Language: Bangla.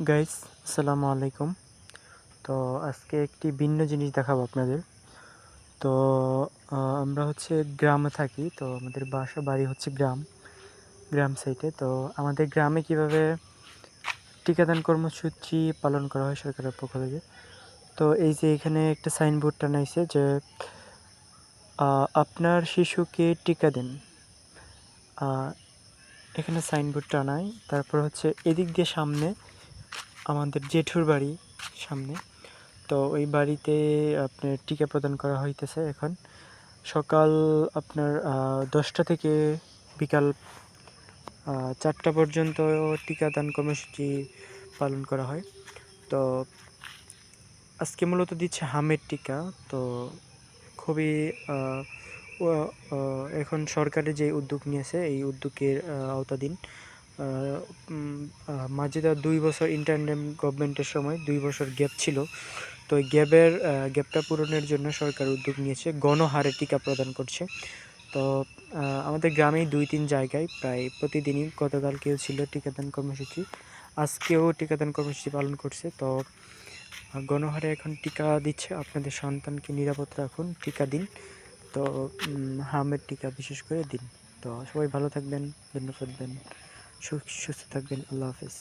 গাইস, আসসালামু আলাইকুম। তো আজকে একটি ভিন্ন জিনিস দেখাবো আপনাদের। তো আমরা হচ্ছে গ্রামে থাকি। তো আমাদের বাড়ি হচ্ছে গ্রাম সাইডে। তো আমাদের গ্রামে কিভাবে টিকাদান কর্মসূচি পালন করা হয় সরকারের পক্ষ থেকে। তো এই যে এখানে একটা সাইনবোর্ড টানাইছে যে আপনার শিশুকে টিকা দিন। আ এখানে সাইনবোর্ড টানায়। তারপর হচ্ছে এদিক দিয়ে সামনে আমাদের জেঠুর বাড়ি সামনে। তো ওই বাড়িতে আপনার টিকা প্রদান করা হইতেছে এখন। সকাল আপনার ১০টা থেকে বিকাল ৪টা পর্যন্ত টিকাদান কর্মসূচি পালন করা হয়। তো আজকে মূলত দিচ্ছে হামের টিকা। তো খুবই আ ও এখন সরকারের যে উদ্যোগ নিয়েছে এই উদ্যোগের আওতাধীন আ উম আ মাঝে ২ বছর ইন্টারিম গভর্নমেন্টের সময় ২ বছর গ্যাপ ছিল। তো ওই গ্যাপটা পূরণের জন্য সরকার উদ্যোগ নিয়েছে, গণহারে টিকা প্রদান করছে। তো আমাদের গ্রামেই ২-৩ জায়গায় প্রায় প্রতিদিনই গতকালকেও ছিল টিকাদান কর্মসূচি। আজকেও টিকাদান কর্মসূচি পালন করছে। তো গণহারে এখন টিকা দিচ্ছে। আপনাদের সন্তানকে নিরাপদ রাখুন, টিকা দিন। তো হামের টিকা বিশেষ করে দিন। তো সবাই ভালো থাকবেন, ধন্যবাদ দেন, সুস্থ থাকবেন। আল্লাহ হাফেজ।